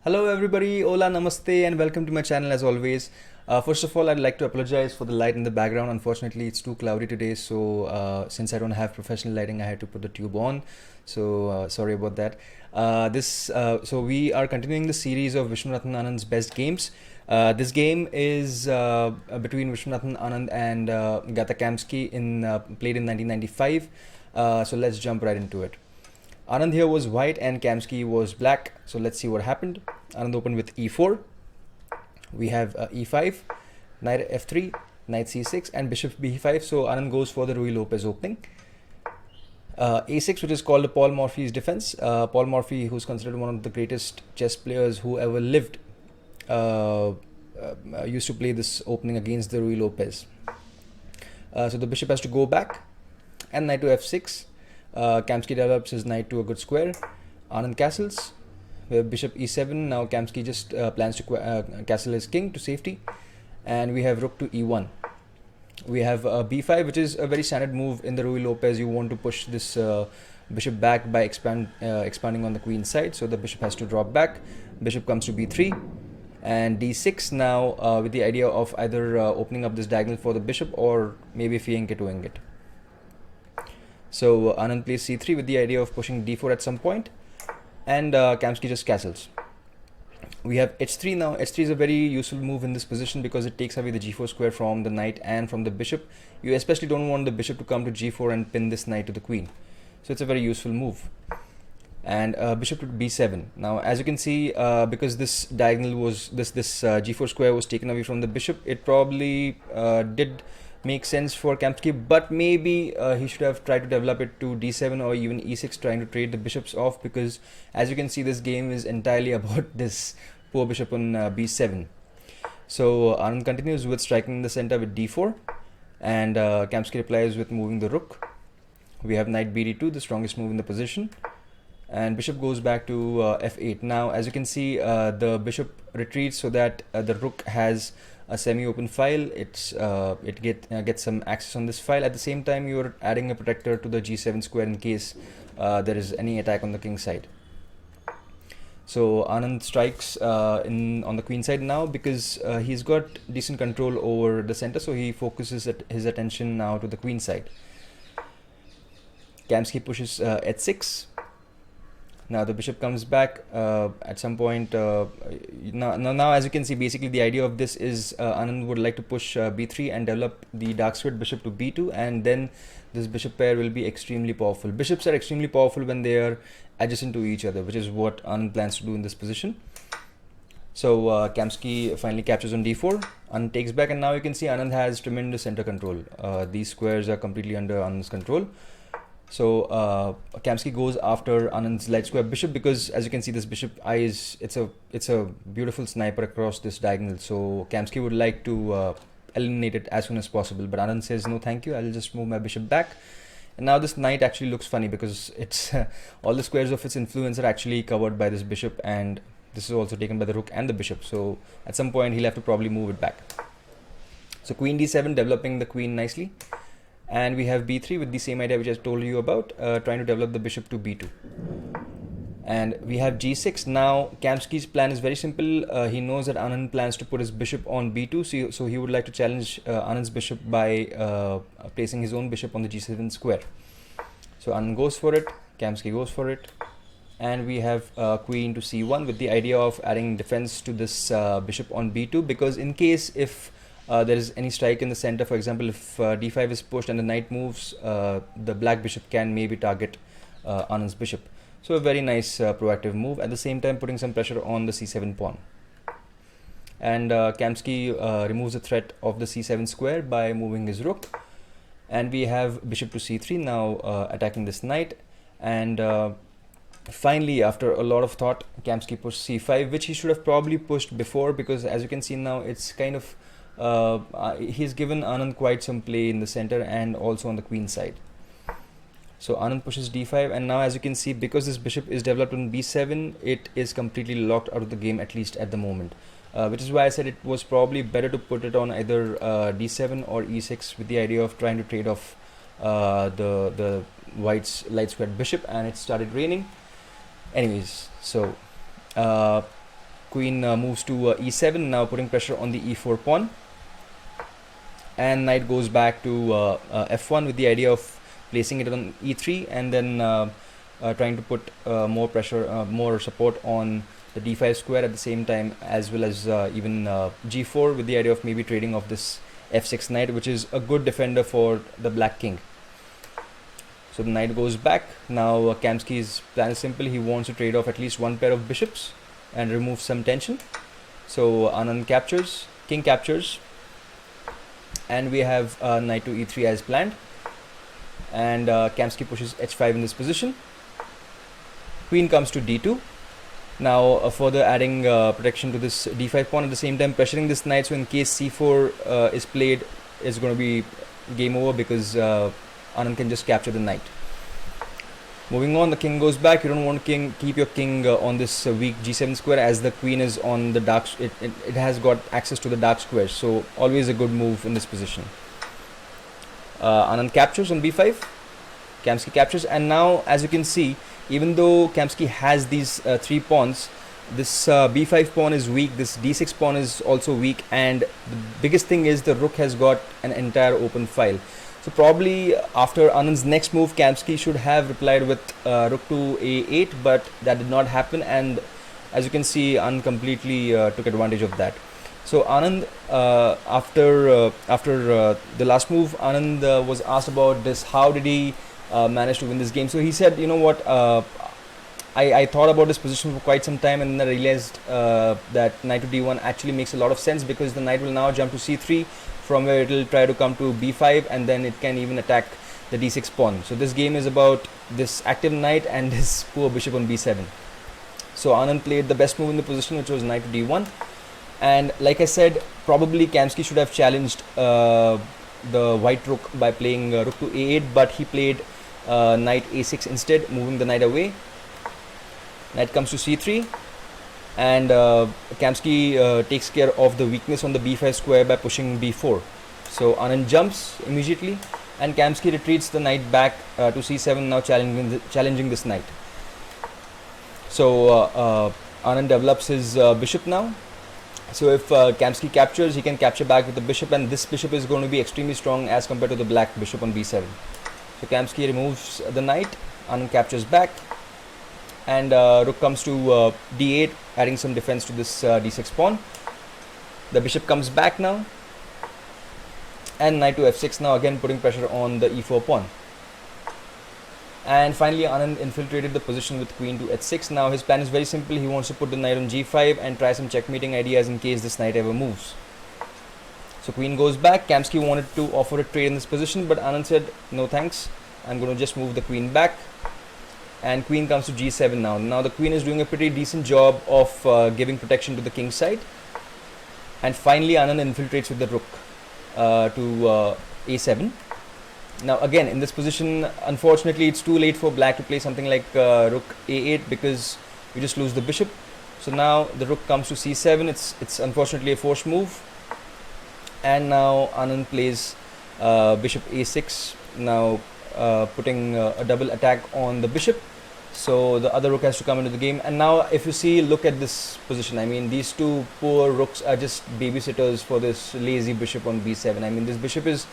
Hello everybody, hola, namaste and welcome to my channel as always. First of all, I'd like to apologize for the light in the background. Unfortunately, it's too cloudy today, so since I don't have professional lighting, I had to put the tube on. So sorry about that. So we are continuing the series of Vishwanathan Anand's best games. This game is between Vishwanathan Anand and Gata Kamsky played in 1995. So let's jump right into it. Anand here was white and Kamsky was black. So let's see what happened. Anand opened with e4. We have e5, knight f3, knight c6 and bishop b5. So Anand goes for the Ruy Lopez opening. A6, which is called Paul Morphy's defense. Paul Morphy, who's considered one of the greatest chess players who ever lived, used to play this opening against the Ruy Lopez. So the bishop has to go back and knight to f6. Kamsky develops his knight to a good square. Anand castles. We have bishop e7. Now Kamsky just plans to castle his king to safety. And we have rook to e1. We have b5, which is a very standard move in the Ruy Lopez. You want to push this bishop back by expanding on the queen side. So the bishop has to drop back. Bishop comes to b3. And d6 now with the idea of either opening up this diagonal for the bishop or maybe fianchettoing it. So Anand plays c3 with the idea of pushing d4 at some point, and Kamsky just castles. We have h3 now. h3 is a very useful move in this position because it takes away the g4 square from the knight and from the bishop. You especially don't want the bishop to come to g4 and pin this knight to the queen. So it's a very useful move. And bishop to b7. Now, as you can see, because this diagonal was this g4 square was taken away from the bishop, it probably did make sense for Kamsky, but maybe he should have tried to develop it to d7 or even e6, trying to trade the bishops off, because as you can see, this game is entirely about this poor bishop on b7. So Anand continues with striking the center with d4, and Kamsky replies with moving the rook. We have knight bd2, the strongest move in the position, and bishop goes back to f8. Now, as you can see, the bishop retreats so that the rook has a semi-open file. It gets some access on this file. At the same time, you're adding a protector to the g7 square in case there is any attack on the king side. So Anand strikes on the queen side now because he's got decent control over the center, so he focuses his attention now to the queen side. Kamsky pushes h6. Now the bishop comes back at some point. Now, as you can see, basically the idea of this is Anand would like to push b3 and develop the dark squared bishop to b2, and then this bishop pair will be extremely powerful. Bishops are extremely powerful when they are adjacent to each other, which is what Anand plans to do in this position. So Kamsky finally captures on d4. Anand takes back, and now you can see Anand has tremendous center control. These squares are completely under Anand's control. So Kamsky goes after Anand's light square bishop because, as you can see, this bishop eyes, it's a beautiful sniper across this diagonal. So Kamsky would like to eliminate it as soon as possible, but Anand says no, thank you. I'll just move my bishop back. And now this knight actually looks funny because it's all the squares of its influence are actually covered by this bishop, and this is also taken by the rook and the bishop. So at some point he'll have to probably move it back. So queen d7, developing the queen nicely. And we have b3 with the same idea which I told you about, trying to develop the bishop to b2. And we have g6. Now Kamsky's plan is very simple. He knows that Anand plans to put his bishop on b2, so he would like to challenge Anand's bishop by placing his own bishop on the g7 square. So Anand goes for it, Kamsky goes for it, and we have queen to c1 with the idea of adding defense to this bishop on b2, because in case if there is any strike in the center, for example, if d5 is pushed and the knight moves, the black bishop can maybe target Anand's bishop. So a very nice proactive move, at the same time putting some pressure on the c7 pawn. And Kamsky removes the threat of the c7 square by moving his rook. And we have bishop to c3 now attacking this knight. And finally, after a lot of thought, Kamsky pushed c5, which he should have probably pushed before, because as you can see now, it's kind of he's given Anand quite some play in the center and also on the queen side. So Anand pushes d5, and now as you can see, because this bishop is developed on b7, it is completely locked out of the game, at least at the moment, which is why I said it was probably better to put it on either d7 or e6 with the idea of trying to trade off the white's light squared bishop, and it started raining. Anyways, so queen moves to e7, now putting pressure on the e4 pawn, and knight goes back to f1 with the idea of placing it on e3 and then trying to put more pressure, more support on the d5 square at the same time, as well as even g4 with the idea of maybe trading off this f6 knight, which is a good defender for the black king. So the knight goes back. Now Kamsky's plan is simple. He wants to trade off at least one pair of bishops and remove some tension. So Anand captures, king captures, and we have knight to e3 as planned. And Kamsky pushes h5 in this position. Queen comes to d2. Now further adding protection to this d5 pawn, at the same time pressuring this knight, so in case c4 is played, it's going to be game over because Anand can just capture the knight. Moving on, the king goes back. You don't want to keep your king on this weak g7 square, as the queen is on the dark. It has got access to the dark square, so always a good move in this position. Anand captures on b5. Kamsky captures, and now as you can see, even though Kamsky has these 3 pawns, this b5 pawn is weak, this d6 pawn is also weak, and the biggest thing is the rook has got an entire open file. So probably after Anand's next move, Kamsky should have replied with rook to a8, but that did not happen, and as you can see, Anand completely took advantage of that. So Anand, after the last move, Anand was asked about this, how did he manage to win this game. So he said, you know what, I thought about this position for quite some time, and then I realized that knight to d1 actually makes a lot of sense, because the knight will now jump to c3, from where it will try to come to b5, and then it can even attack the d6 pawn. So this game is about this active knight and this poor bishop on b7. So Anand played the best move in the position, which was knight to d1, and like I said, probably Kamsky should have challenged the white rook by playing rook to a8, but he played knight a6 instead, moving the knight away. Knight comes to c3, and Kamsky takes care of the weakness on the b5 square by pushing b4. So Anand jumps immediately, and Kamsky retreats the knight back to c7, now challenging this knight. So Anand develops his bishop now. So if Kamsky captures, he can capture back with the bishop, and this bishop is going to be extremely strong as compared to the black bishop on b7. So Kamsky removes the knight, Anand captures back, and rook comes to d8, adding some defense to this d6 pawn. The bishop comes back now, and knight to f6, now again putting pressure on the e4 pawn. And finally Anand infiltrated the position with queen to h6. Now his plan is very simple. He wants to put the knight on g5 and try some checkmating ideas in case this knight ever moves. So queen goes back. Kamsky wanted to offer a trade in this position, but Anand said no thanks, I'm going to just move the queen back, and queen comes to g7 now. Now the queen is doing a pretty decent job of giving protection to the king's side. And finally Anand infiltrates with the rook to a7. Now again, in this position, unfortunately it's too late for black to play something like rook a8, because you just lose the bishop. So now the rook comes to c7. It's unfortunately a forced move, and now Anand plays bishop a6, now putting a double attack on the bishop. So the other rook has to come into the game. And now if you see, look at this position. I mean, these two poor rooks are just babysitters for this lazy bishop on b7. I mean, this bishop is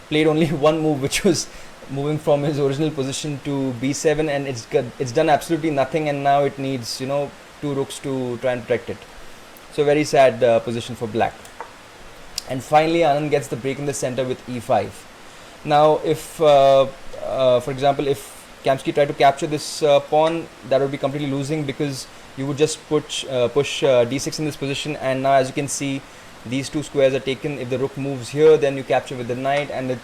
played only one move, which was moving from his original position to b7, and it's done absolutely nothing, and now it needs, you know, two rooks to try and protect it. So very sad position for black. And finally Anand gets the break in the center with e5. Now if for example, if Kamsky tried to capture this pawn, that would be completely losing, because you would just push d6 in this position, and now as you can see, these two squares are taken. If the rook moves here, then you capture with the knight, and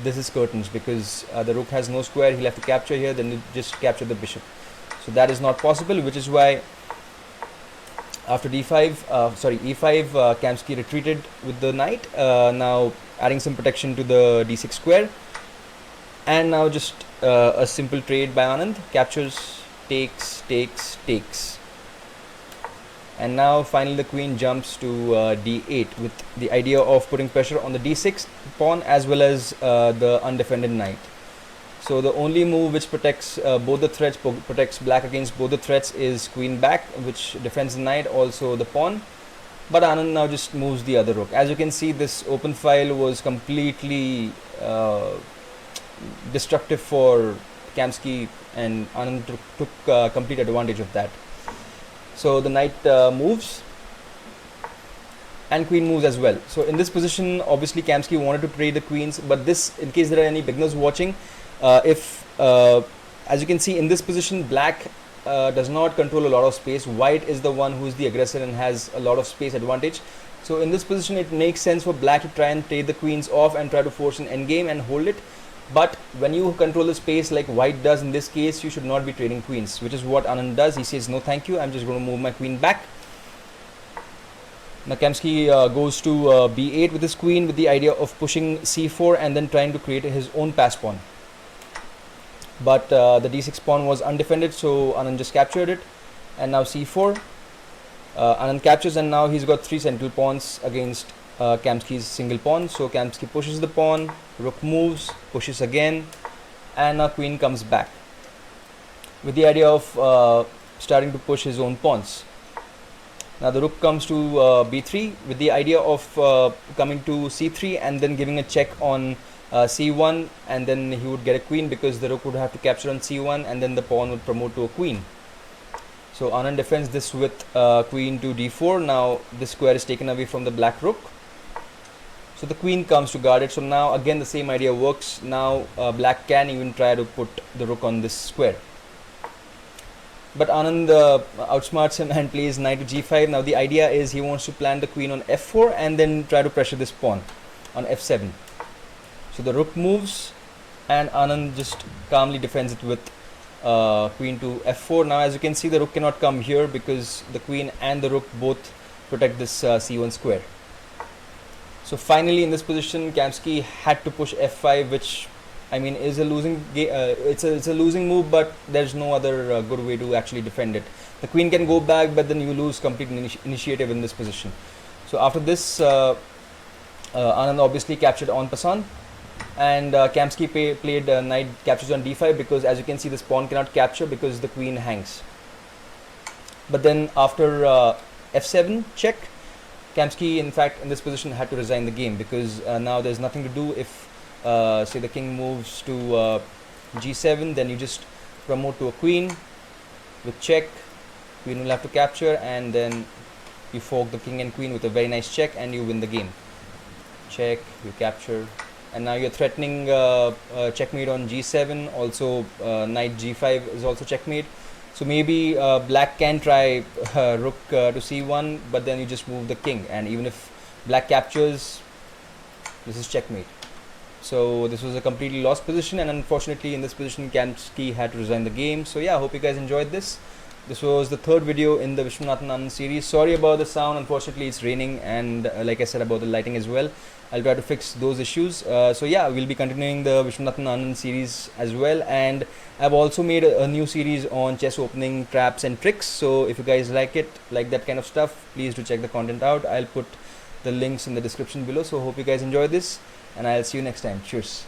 this is curtains, because the rook has no square. He'll have to capture here, then you just capture the bishop. So that is not possible, which is why after e5, Kamsky retreated with the knight, now adding some protection to the d6 square. And now just a simple trade by Anand, captures, takes, and now finally the queen jumps to d8 with the idea of putting pressure on the d6 pawn as well as the undefended knight. So the only move which protects both the threats, protects black against both the threats, is queen back, which defends the knight, also the pawn. But Anand now just moves the other rook. As you can see, this open file was completely destructive for Kamsky, and Anand took complete advantage of that. So the knight moves, and queen moves as well. So in this position, obviously Kamsky wanted to play the queens, but this, in case there are any beginners watching, as you can see in this position, black does not control a lot of space. White is the one who is the aggressor and has a lot of space advantage. So in this position, it makes sense for black to try and trade the queens off and try to force an endgame and hold it. But when you control the space like white does in this case, you should not be trading queens, which is what Anand does. He says, no thank you, I'm just going to move my queen back. Now Kamsky goes to b8 with his queen, with the idea of pushing c4 and then trying to create his own pass pawn. But the d6 pawn was undefended, so Anand just captured it. And now c4. Anand captures, and now he's got 3 central pawns against Kamsky's single pawn. So Kamsky pushes the pawn, rook moves, pushes again, and now queen comes back, with the idea of starting to push his own pawns. Now the rook comes to b3 with the idea of coming to c3 and then giving a check on c1, and then he would get a queen because the rook would have to capture on c1 and then the pawn would promote to a queen. So Anand defends this with queen to d4. Now this square is taken away from the black rook. So the queen comes to guard it. So now again the same idea works. Now black can even try to put the rook on this square. But Anand outsmarts him and plays knight to g5. Now the idea is he wants to plant the queen on f4 and then try to pressure this pawn on f7. So the rook moves and Anand just calmly defends it with queen to f4. Now as you can see, the rook cannot come here because the queen and the rook both protect this c1 square. So finally in this position, Kamsky had to push f5, which I mean is a losing it's a losing move, but there's no other good way to actually defend it. The queen can go back, but then you lose complete initiative in this position. So after this, Anand obviously captured en passant, and Kamsky played knight captures on d5 because as you can see, this pawn cannot capture because the queen hangs. But then after f7 check, Kamsky in fact in this position had to resign the game because now there's nothing to do. If say the king moves to g7, then you just promote to a queen with check. Queen will have to capture, and then you fork the king and queen with a very nice check and you win the game. Check, you capture, and now you're threatening checkmate on g7. Also knight g5 is also checkmate. So maybe black can try rook to c1, but then you just move the king, and even if black captures, this is checkmate. So this was a completely lost position, and unfortunately in this position Kamsky had to resign the game. So yeah, I hope you guys enjoyed this. This was the third video in the Vishwanathan Anand series. Sorry about the sound, unfortunately it's raining, and like I said about the lighting as well. I'll try to fix those issues. So yeah, we'll be continuing the Vishwanathan Anand series as well, and I've also made a new series on chess opening traps and tricks. So if you guys like that kind of stuff, please do check the content out. I'll put the links in the description below. So hope you guys enjoy this, and I'll see you next time. Cheers.